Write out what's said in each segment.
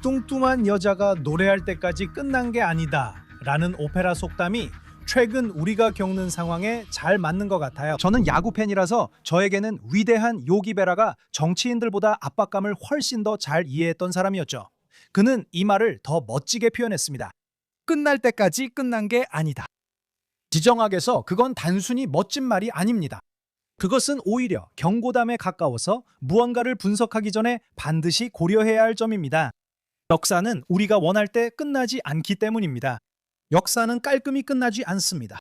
뚱뚱한 여자가 노래할 때까지 끝난 게 아니다 라는 오페라 속담이 최근 우리가 겪는 상황에 잘 맞는 것 같아요. 저는 야구 팬이라서 저에게는 위대한 요기 베라가 정치인들보다 압박감을 훨씬 더 잘 이해했던 사람이었죠. 그는 이 말을 더 멋지게 표현했습니다. 끝날 때까지 끝난 게 아니다. 지정학에서 그건 단순히 멋진 말이 아닙니다. 그것은 오히려 경고담에 가까워서 무언가를 분석하기 전에 반드시 고려해야 할 점입니다. 역사는 우리가 원할 때 끝나지 않기 때문입니다. 역사는 깔끔히 끝나지 않습니다.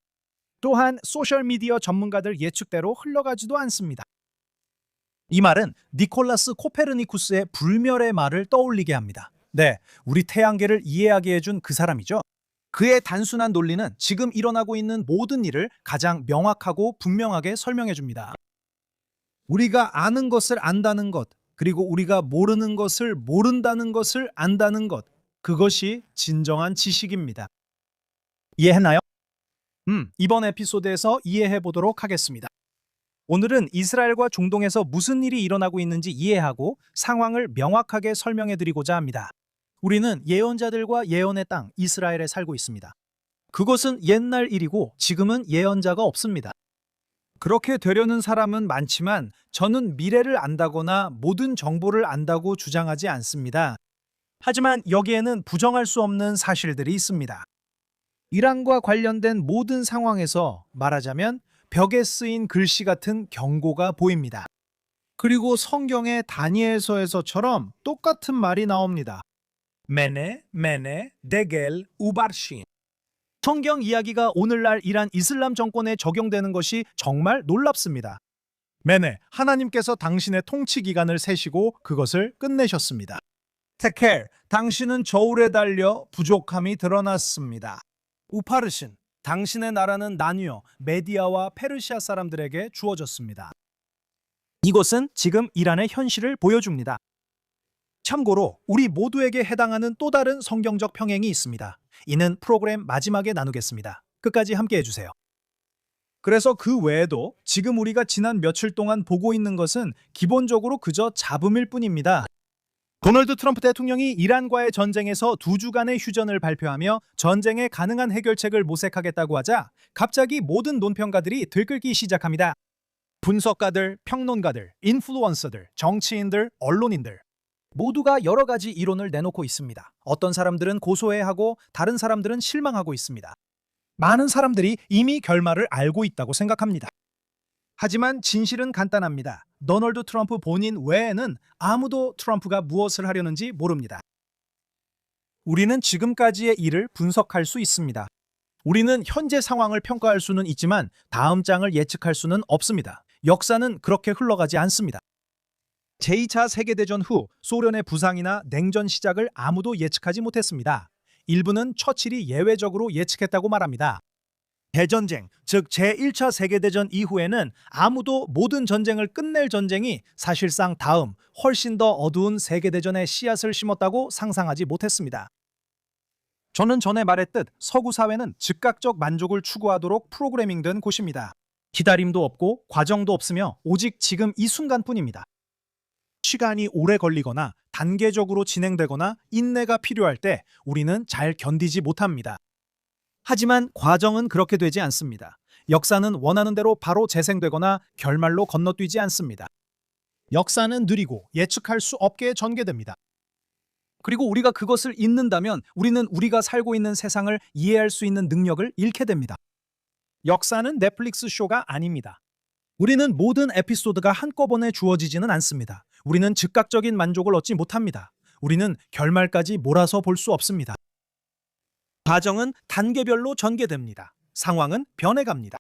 또한 소셜미디어 전문가들 예측대로 흘러가지도 않습니다. 이 말은 니콜라스 코페르니쿠스의 불멸의 말을 떠올리게 합니다. 네, 우리 태양계를 이해하게 해준 그 사람이죠. 그의 단순한 논리는 지금 일어나고 있는 모든 일을 가장 명확하고 분명하게 설명해 줍니다. 우리가 아는 것을 안다는 것, 그리고 우리가 모르는 것을 모른다는 것을 안다는 것, 그것이 진정한 지식입니다. 이해했나요? 이번 에피소드에서 이해해 보도록 하겠습니다. 오늘은 이스라엘과 중동에서 무슨 일이 일어나고 있는지 이해하고 상황을 명확하게 설명해 드리고자 합니다. 우리는 예언자들과 예언의 땅 이스라엘에 살고 있습니다. 그것은 옛날 일이고 지금은 예언자가 없습니다. 그렇게 되려는 사람은 많지만 저는 미래를 안다거나 모든 정보를 안다고 주장하지 않습니다. 하지만 여기에는 부정할 수 없는 사실들이 있습니다. 이란과 관련된 모든 상황에서 말하자면 벽에 쓰인 글씨 같은 경고가 보입니다. 그리고 성경의 다니엘서에서처럼 똑같은 말이 나옵니다. 메네, 데겔, 우바르신. 성경 이야기가 오늘날 이란 이슬람 정권에 적용되는 것이 정말 놀랍습니다. 메네, 하나님께서 당신의 통치 기간을 세시고 그것을 끝내셨습니다. 테켈, 당신은 저울에 달려 부족함이 드러났습니다. 우파르신, 당신의 나라는 나뉘어 메디아와 페르시아 사람들에게 주어졌습니다. 이것은 지금 이란의 현실을 보여줍니다. 참고로 우리 모두에게 해당하는 또 다른 성경적 평행이 있습니다. 이는 프로그램 마지막에 나누겠습니다. 끝까지 함께 해주세요. 그래서 그 외에도 지금 우리가 지난 며칠 동안 보고 있는 것은 기본적으로 그저 잡음일 뿐입니다. 도널드 트럼프 대통령이 이란과의 전쟁에서 2주간의 휴전을 발표하며 전쟁에 가능한 해결책을 모색하겠다고 하자 갑자기 모든 논평가들이 들끓기 시작합니다. 분석가들, 평론가들, 인플루언서들, 정치인들, 언론인들 모두가 여러 가지 이론을 내놓고 있습니다. 어떤 사람들은 고소해하고 다른 사람들은 실망하고 있습니다. 많은 사람들이 이미 결말을 알고 있다고 생각합니다. 하지만 진실은 간단합니다. 도널드 트럼프 본인 외에는 아무도 트럼프가 무엇을 하려는지 모릅니다. 우리는 지금까지의 일을 분석할 수 있습니다. 우리는 현재 상황을 평가할 수는 있지만 다음 장을 예측할 수는 없습니다. 역사는 그렇게 흘러가지 않습니다. 제2차 세계대전 후 소련의 부상이나 냉전 시작을 아무도 예측하지 못했습니다. 일부는 처칠이 예외적으로 예측했다고 말합니다. 대전쟁, 즉 제1차 세계대전 이후에는 아무도 모든 전쟁을 끝낼 전쟁이 사실상 다음, 훨씬 더 어두운 세계대전의 씨앗을 심었다고 상상하지 못했습니다. 저는 전에 말했듯 서구 사회는 즉각적 만족을 추구하도록 프로그래밍된 곳입니다. 기다림도 없고 과정도 없으며 오직 지금 이 순간뿐입니다. 시간이 오래 걸리거나 단계적으로 진행되거나 인내가 필요할 때 우리는 잘 견디지 못합니다. 하지만 과정은 그렇게 되지 않습니다. 역사는 원하는 대로 바로 재생되거나 결말로 건너뛰지 않습니다. 역사는 느리고 예측할 수 없게 전개됩니다. 그리고 우리가 그것을 잊는다면 우리는 우리가 살고 있는 세상을 이해할 수 있는 능력을 잃게 됩니다. 역사는 넷플릭스 쇼가 아닙니다. 우리는 모든 에피소드가 한꺼번에 주어지지는 않습니다. 우리는 즉각적인 만족을 얻지 못합니다. 우리는 결말까지 몰아서 볼 수 없습니다. 과정은 단계별로 전개됩니다. 상황은 변해갑니다.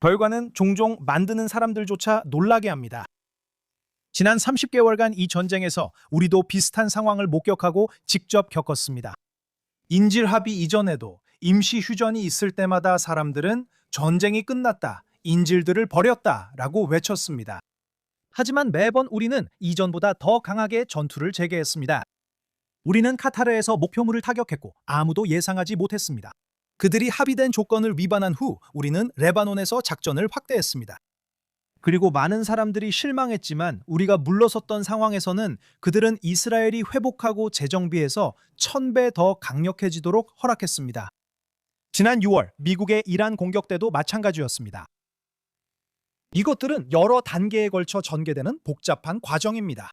결과는 종종 만드는 사람들조차 놀라게 합니다. 지난 30개월간 이 전쟁에서 우리도 비슷한 상황을 목격하고 직접 겪었습니다. 인질 합의 이전에도 임시 휴전이 있을 때마다 사람들은 전쟁이 끝났다, 인질들을 버렸다라고 외쳤습니다. 하지만 매번 우리는 이전보다 더 강하게 전투를 재개했습니다. 우리는 카타르에서 목표물을 타격했고 아무도 예상하지 못했습니다. 그들이 합의된 조건을 위반한 후 우리는 레바논에서 작전을 확대했습니다. 그리고 많은 사람들이 실망했지만 우리가 물러섰던 상황에서는 그들은 이스라엘이 회복하고 재정비해서 1000배 더 강력해지도록 허락했습니다. 지난 6월 미국의 이란 공격 때도 마찬가지였습니다. 이것들은 여러 단계에 걸쳐 전개되는 복잡한 과정입니다.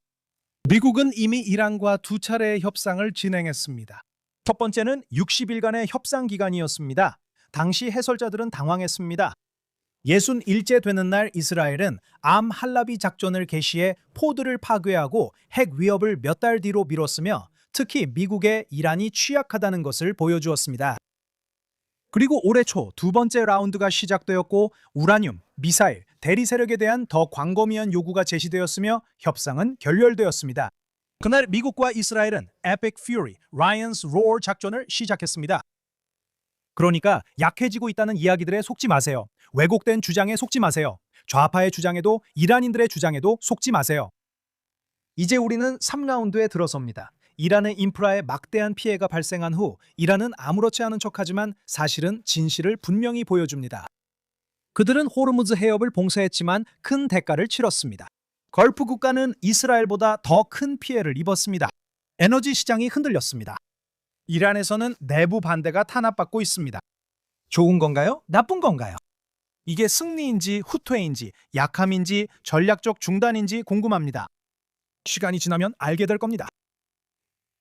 미국은 이미 이란과 2차례의 협상을 진행했습니다. 첫 번째는 60일간의 협상 기간이었습니다. 당시 해설자들은 당황했습니다. 61째 되는 날 이스라엘은 암 할라비 작전을 개시해 포드를 파괴하고 핵 위협을 몇 달 뒤로 미뤘으며 특히 미국의 이란이 취약하다는 것을 보여주었습니다. 그리고 올해 초 두 번째 라운드가 시작되었고 우라늄, 미사일, 대리 세력에 대한 더 광범위한 요구가 제시되었으며 협상은 결렬되었습니다. 그날 미국과 이스라엘은 Epic Fury, Ryan's Roar 작전을 시작했습니다. 그러니까 약해지고 있다는 이야기들에 속지 마세요. 왜곡된 주장에 속지 마세요. 좌파의 주장에도 이란인들의 주장에도 속지 마세요. 이제 우리는 3라운드에 들어섭니다. 이란의 인프라에 막대한 피해가 발생한 후 이란은 아무렇지 않은 척하지만 사실은 진실을 분명히 보여줍니다. 그들은 호르무즈 해협을 봉쇄했지만 큰 대가를 치렀습니다. 걸프 국가는 이스라엘보다 더 큰 피해를 입었습니다. 에너지 시장이 흔들렸습니다. 이란에서는 내부 반대가 탄압받고 있습니다. 좋은 건가요? 나쁜 건가요? 이게 승리인지 후퇴인지 약함인지 전략적 중단인지 궁금합니다. 시간이 지나면 알게 될 겁니다.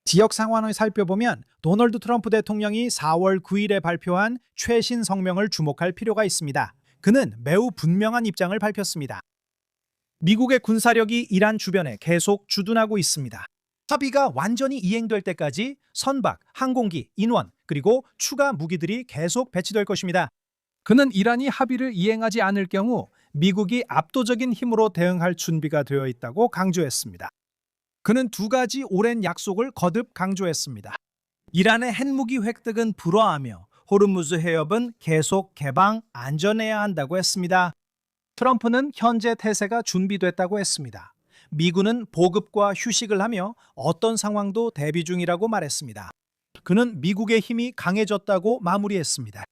지역 상황을 살펴보면 도널드 트럼프 대통령이 4월 9일에 발표한 최신 성명을 주목할 필요가 있습니다. 그는 매우 분명한 입장을 밝혔습니다. 미국의 군사력이 이란 주변에 계속 주둔하고 있습니다. 합의가 완전히 이행될 때까지 선박, 항공기, 인원, 그리고 추가 무기들이 계속 배치될 것입니다. 그는 이란이 합의를 이행하지 않을 경우 미국이 압도적인 힘으로 대응할 준비가 되어 있다고 강조했습니다. 그는 두 가지 오랜 약속을 거듭 강조했습니다. 이란의 핵무기 획득은 불허하며 호르무즈 해협은 계속 개방, 안전해야 한다고 했습니다. 트럼프는 현재 태세가 준비됐다고 했습니다. 미군은 보급과 휴식을 하며 어떤 상황도 대비 중이라고 말했습니다. 그는 미국의 힘이 강해졌다고 마무리했습니다.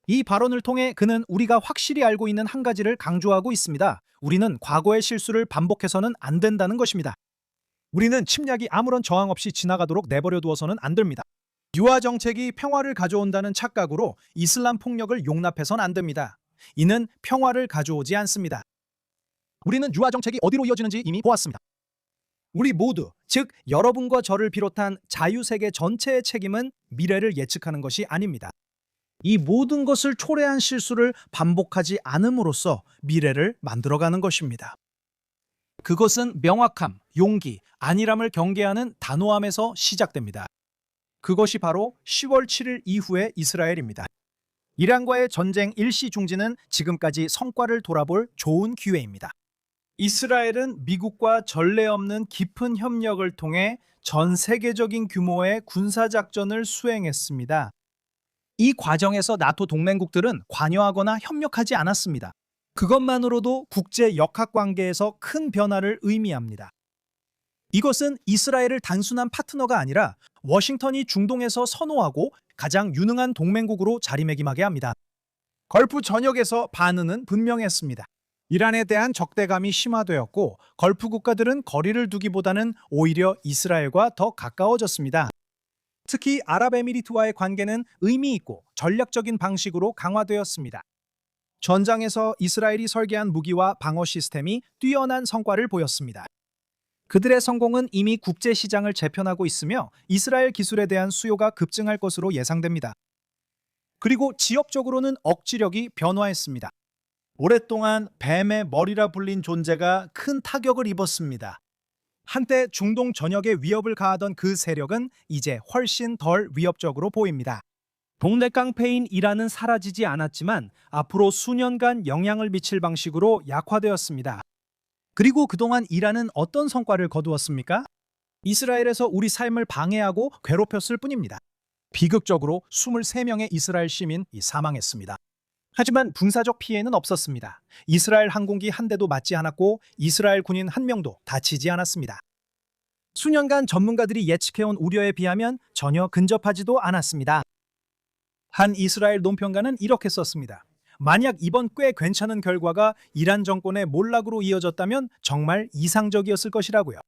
이 발언을 통해 그는 우리가 확실히 알고 있는 한 가지를 강조하고 있습니다. 우리는 과거의 실수를 반복해서는 안 된다는 것입니다. 우리는 침략이 아무런 저항 없이 지나가도록 내버려 두어서는 안 됩니다. 유화 정책이 평화를 가져온다는 착각으로 이슬람 폭력을 용납해서는 안 됩니다. 이는 평화를 가져오지 않습니다. 우리는 유화 정책이 어디로 이어지는지 이미 보았습니다. 우리 모두, 즉 여러분과 저를 비롯한 자유세계 전체의 책임은 미래를 예측하는 것이 아닙니다. 이 모든 것을 초래한 실수를 반복하지 않음으로써 미래를 만들어가는 것입니다. 그것은 명확함, 용기, 안일함을 경계하는 단호함에서 시작됩니다. 그것이 바로 10월 7일 이후의 이스라엘입니다. 이란과의 전쟁 일시 중지는 지금까지 성과를 돌아볼 좋은 기회입니다. 이스라엘은 미국과 전례 없는 깊은 협력을 통해 전 세계적인 규모의 군사작전을 수행했습니다. 이 과정에서 나토 동맹국들은 관여하거나 협력하지 않았습니다. 그것만으로도 국제 역학관계에서 큰 변화를 의미합니다. 이것은 이스라엘을 단순한 파트너가 아니라 워싱턴이 중동에서 선호하고 가장 유능한 동맹국으로 자리매김하게 합니다. 걸프 전역에서 반응은 분명했습니다. 이란에 대한 적대감이 심화되었고 걸프 국가들은 거리를 두기보다는 오히려 이스라엘과 더 가까워졌습니다. 특히 아랍에미리트와의 관계는 의미 있고 전략적인 방식으로 강화되었습니다. 전장에서 이스라엘이 설계한 무기와 방어 시스템이 뛰어난 성과를 보였습니다. 그들의 성공은 이미 국제 시장을 재편하고 있으며 이스라엘 기술에 대한 수요가 급증할 것으로 예상됩니다. 그리고 지역적으로는 억지력이 변화했습니다. 오랫동안 뱀의 머리라 불린 존재가 큰 타격을 입었습니다. 한때 중동 전역에 위협을 가하던 그 세력은 이제 훨씬 덜 위협적으로 보입니다. 동네 깡패인 이란은 사라지지 않았지만 앞으로 수년간 영향을 미칠 방식으로 약화되었습니다. 그리고 그동안 이란은 어떤 성과를 거두었습니까? 이스라엘에서 우리 삶을 방해하고 괴롭혔을 뿐입니다. 비극적으로 23명의 이스라엘 시민이 사망했습니다. 하지만 군사적 피해는 없었습니다. 이스라엘 항공기 한 대도 맞지 않았고 이스라엘 군인 한 명도 다치지 않았습니다. 수년간 전문가들이 예측해온 우려에 비하면 전혀 근접하지도 않았습니다. 한 이스라엘 논평가는 이렇게 썼습니다. 만약 이번 꽤 괜찮은 결과가 이란 정권의 몰락으로 이어졌다면 정말 이상적이었을 것이라고요.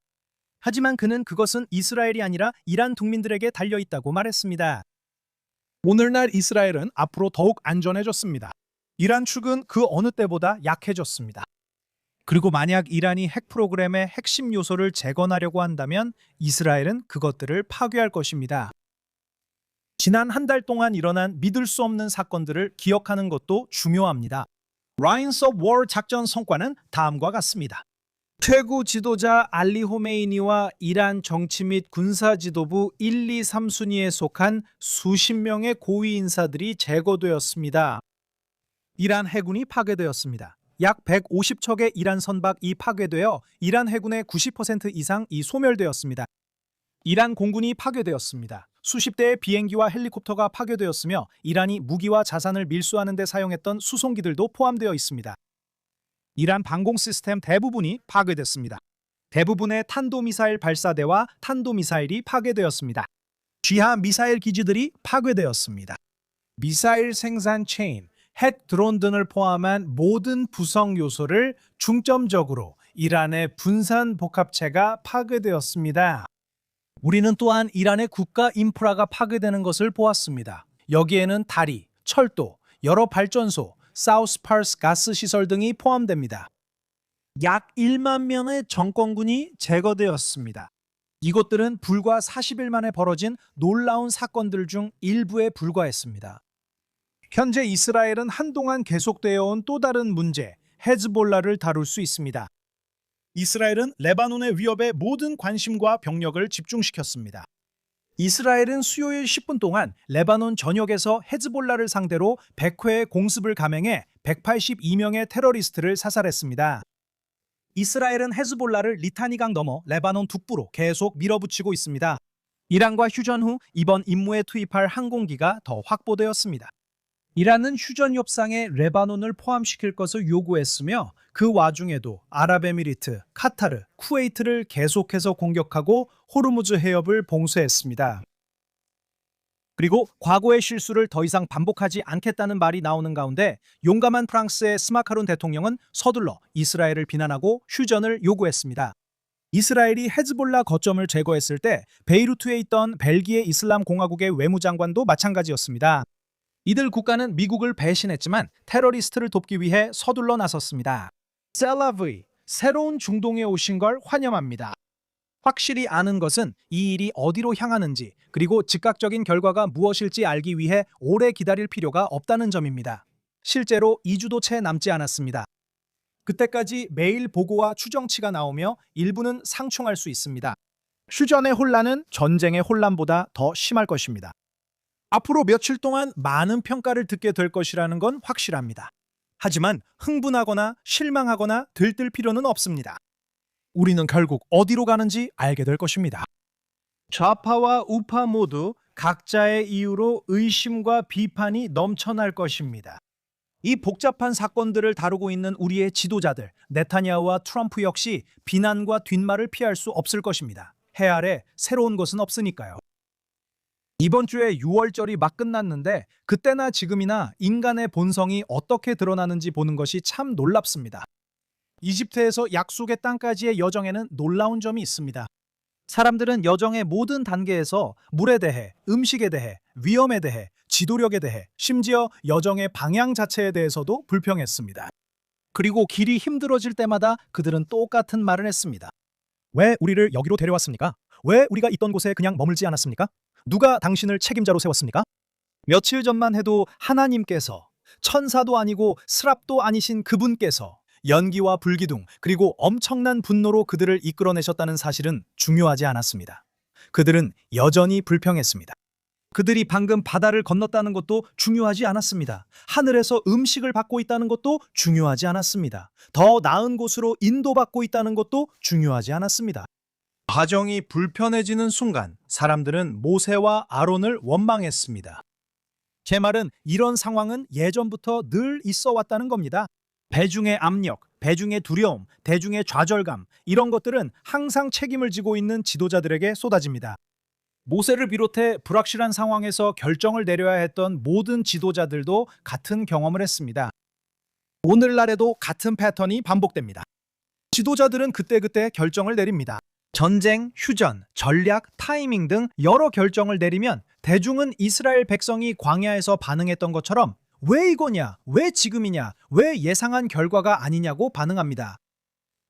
하지만 그는 그것은 이스라엘이 아니라 이란 국민들에게 달려있다고 말했습니다. 오늘날 이스라엘은 앞으로 더욱 안전해졌습니다. 이란 측은 그 어느 때보다 약해졌습니다. 그리고 만약 이란이 핵 프로그램의 핵심 요소를 재건하려고 한다면 이스라엘은 그것들을 파괴할 것입니다. 지난 한 달 동안 일어난 믿을 수 없는 사건들을 기억하는 것도 중요합니다. Lines of War 작전 성과는 다음과 같습니다. 최고 지도자 알리 호메이니와 이란 정치 및 군사 지도부 1, 2, 3순위에 속한 수십 명의 고위 인사들이 제거되었습니다. 이란 해군이 파괴되었습니다. 약 150척의 이란 선박이 파괴되어 이란 해군의 90% 이상이 소멸되었습니다. 이란 공군이 파괴되었습니다. 수십 대의 비행기와 헬리콥터가 파괴되었으며 이란이 무기와 자산을 밀수하는 데 사용했던 수송기들도 포함되어 있습니다. 이란 방공 시스템 대부분이 파괴됐습니다. 대부분의 탄도미사일 발사대와 탄도미사일이 파괴되었습니다. 지하 미사일 기지들이 파괴되었습니다. 미사일 생산 체인, 핵 드론 등을 포함한 모든 부성 요소를 중점적으로 이란의 분산 복합체가 파괴되었습니다. 우리는 또한 이란의 국가 인프라가 파괴되는 것을 보았습니다. 여기에는 다리, 철도, 여러 발전소, 사우스파스 가스 시설 등이 포함됩니다. 약 1만 명의 정권군이 제거되었습니다. 이것들은 불과 40일 만에 벌어진 놀라운 사건들 중 일부에 불과했습니다. 현재 이스라엘은 한동안 계속되어 온 또 다른 문제, 헤즈볼라를 다룰 수 있습니다. 이스라엘은 레바논의 위협에 모든 관심과 병력을 집중시켰습니다. 이스라엘은 수요일 10분 동안 레바논 전역에서 헤즈볼라를 상대로 100회의 공습을 감행해 182명의 테러리스트를 사살했습니다. 이스라엘은 헤즈볼라를 리타니강 넘어 레바논 북부로 계속 밀어붙이고 있습니다. 이란과 휴전 후 이번 임무에 투입할 항공기가 더 확보되었습니다. 이란은 휴전 협상에 레바논을 포함시킬 것을 요구했으며 그 와중에도 아랍에미리트, 카타르, 쿠웨이트를 계속해서 공격하고 호르무즈 해협을 봉쇄했습니다. 그리고 과거의 실수를 더 이상 반복하지 않겠다는 말이 나오는 가운데 용감한 프랑스의 스마카룬 대통령은 서둘러 이스라엘을 비난하고 휴전을 요구했습니다. 이스라엘이 헤즈볼라 거점을 제거했을 때 베이루트에 있던 벨기에 이슬람 공화국의 외무장관도 마찬가지였습니다. 이들 국가는 미국을 배신했지만 테러리스트를 돕기 위해 서둘러 나섰습니다. 셀라브이, 새로운 중동에 오신 걸 환영합니다. 확실히 아는 것은 이 일이 어디로 향하는지 그리고 즉각적인 결과가 무엇일지 알기 위해 오래 기다릴 필요가 없다는 점입니다. 실제로 2주도 채 남지 않았습니다. 그때까지 매일 보고와 추정치가 나오며 일부는 상충할 수 있습니다. 휴전의 혼란은 전쟁의 혼란보다 더 심할 것입니다. 앞으로 며칠 동안 많은 평가를 듣게 될 것이라는 건 확실합니다. 하지만 흥분하거나 실망하거나 들뜰 필요는 없습니다. 우리는 결국 어디로 가는지 알게 될 것입니다. 좌파와 우파 모두 각자의 이유로 의심과 비판이 넘쳐날 것입니다. 이 복잡한 사건들을 다루고 있는 우리의 지도자들, 네타냐후와 트럼프 역시 비난과 뒷말을 피할 수 없을 것입니다. 해 아래 새로운 것은 없으니까요. 이번 주에 6월절이 막 끝났는데 그때나 지금이나 인간의 본성이 어떻게 드러나는지 보는 것이 참 놀랍습니다. 이집트에서 약속의 땅까지의 여정에는 놀라운 점이 있습니다. 사람들은 여정의 모든 단계에서 물에 대해, 음식에 대해, 위험에 대해, 지도력에 대해, 심지어 여정의 방향 자체에 대해서도 불평했습니다. 그리고 길이 힘들어질 때마다 그들은 똑같은 말을 했습니다. 왜 우리를 여기로 데려왔습니까? 왜 우리가 있던 곳에 그냥 머물지 않았습니까? 누가 당신을 책임자로 세웠습니까? 며칠 전만 해도 하나님께서 천사도 아니고 스랍도 아니신 그분께서 연기와 불기둥 그리고 엄청난 분노로 그들을 이끌어내셨다는 사실은 중요하지 않았습니다. 그들은 여전히 불평했습니다. 그들이 방금 바다를 건넜다는 것도 중요하지 않았습니다. 하늘에서 음식을 받고 있다는 것도 중요하지 않았습니다. 더 나은 곳으로 인도받고 있다는 것도 중요하지 않았습니다. 과정이 불편해지는 순간 사람들은 모세와 아론을 원망했습니다. 제 말은 이런 상황은 예전부터 늘 있어 왔다는 겁니다. 배중의 압력, 배중의 두려움, 대중의 좌절감 이런 것들은 항상 책임을 지고 있는 지도자들에게 쏟아집니다. 모세를 비롯해 불확실한 상황에서 결정을 내려야 했던 모든 지도자들도 같은 경험을 했습니다. 오늘날에도 같은 패턴이 반복됩니다. 지도자들은 그때그때 결정을 내립니다. 전쟁, 휴전, 전략, 타이밍 등 여러 결정을 내리면 대중은 이스라엘 백성이 광야에서 반응했던 것처럼 왜 이거냐, 왜 지금이냐, 왜 예상한 결과가 아니냐고 반응합니다.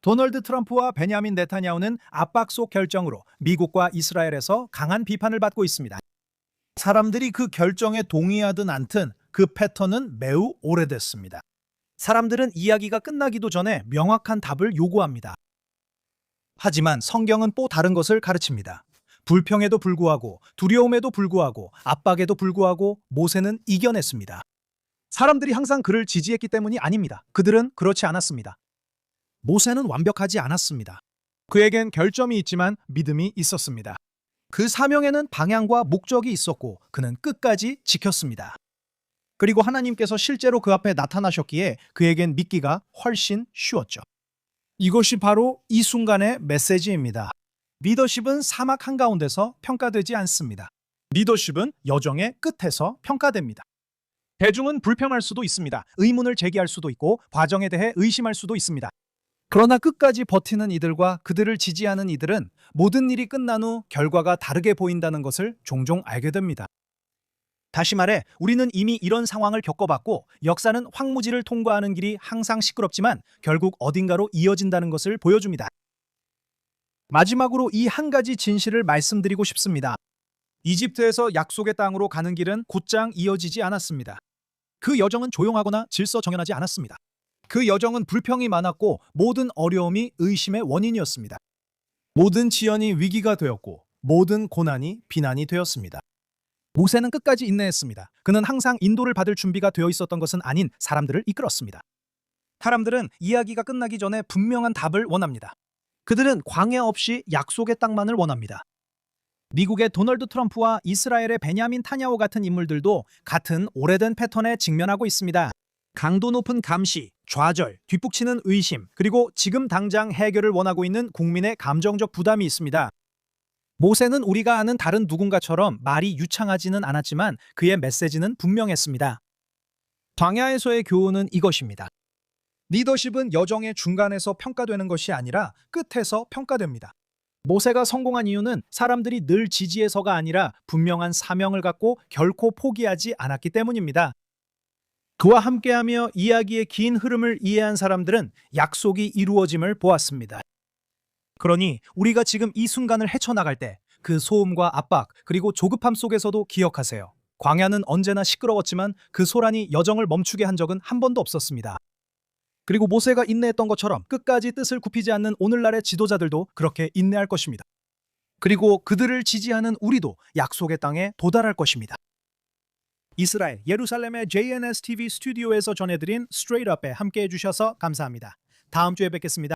도널드 트럼프와 베냐민 네타냐후는 압박 속 결정으로 미국과 이스라엘에서 강한 비판을 받고 있습니다. 사람들이 그 결정에 동의하든 않든 그 패턴은 매우 오래됐습니다. 사람들은 이야기가 끝나기도 전에 명확한 답을 요구합니다. 하지만 성경은 또 다른 것을 가르칩니다. 불평에도 불구하고 두려움에도 불구하고 압박에도 불구하고 모세는 이겨냈습니다. 사람들이 항상 그를 지지했기 때문이 아닙니다. 그들은 그렇지 않았습니다. 모세는 완벽하지 않았습니다. 그에겐 결점이 있지만 믿음이 있었습니다. 그 사명에는 방향과 목적이 있었고 그는 끝까지 지켰습니다. 그리고 하나님께서 실제로 그 앞에 나타나셨기에 그에겐 믿기가 훨씬 쉬웠죠. 이것이 바로 이 순간의 메시지입니다. 리더십은 사막 한가운데서 평가되지 않습니다. 리더십은 여정의 끝에서 평가됩니다. 대중은 불평할 수도 있습니다. 의문을 제기할 수도 있고 과정에 대해 의심할 수도 있습니다. 그러나 끝까지 버티는 이들과 그들을 지지하는 이들은 모든 일이 끝난 후 결과가 다르게 보인다는 것을 종종 알게 됩니다. 다시 말해 우리는 이미 이런 상황을 겪어봤고 역사는 황무지를 통과하는 길이 항상 시끄럽지만 결국 어딘가로 이어진다는 것을 보여줍니다. 마지막으로 이 한 가지 진실을 말씀드리고 싶습니다. 이집트에서 약속의 땅으로 가는 길은 곧장 이어지지 않았습니다. 그 여정은 조용하거나 질서정연하지 않았습니다. 그 여정은 불평이 많았고 모든 어려움이 의심의 원인이었습니다. 모든 지연이 위기가 되었고 모든 고난이 비난이 되었습니다. 모세는 끝까지 인내했습니다. 그는 항상 인도를 받을 준비가 되어 있었던 것은 아닌 사람들을 이끌었습니다. 사람들은 이야기가 끝나기 전에 분명한 답을 원합니다. 그들은 광야 없이 약속의 땅만을 원합니다. 미국의 도널드 트럼프와 이스라엘의 베냐민 타냐후 같은 인물들도 같은 오래된 패턴에 직면하고 있습니다. 강도 높은 감시, 좌절, 뒷북치는 의심, 그리고 지금 당장 해결을 원하고 있는 국민의 감정적 부담이 있습니다. 모세는 우리가 아는 다른 누군가처럼 말이 유창하지는 않았지만 그의 메시지는 분명했습니다. 광야에서의 교훈은 이것입니다. 리더십은 여정의 중간에서 평가되는 것이 아니라 끝에서 평가됩니다. 모세가 성공한 이유는 사람들이 늘 지지해서가 아니라 분명한 사명을 갖고 결코 포기하지 않았기 때문입니다. 그와 함께하며 이야기의 긴 흐름을 이해한 사람들은 약속이 이루어짐을 보았습니다. 그러니 우리가 지금 이 순간을 헤쳐나갈 때 그 소음과 압박 그리고 조급함 속에서도 기억하세요. 광야는 언제나 시끄러웠지만 그 소란이 여정을 멈추게 한 적은 한 번도 없었습니다. 그리고 모세가 인내했던 것처럼 끝까지 뜻을 굽히지 않는 오늘날의 지도자들도 그렇게 인내할 것입니다. 그리고 그들을 지지하는 우리도 약속의 땅에 도달할 것입니다. 이스라엘 예루살렘의 JNS TV 스튜디오에서 전해드린 스트레이트 업에 함께해 주셔서 감사합니다. 다음 주에 뵙겠습니다.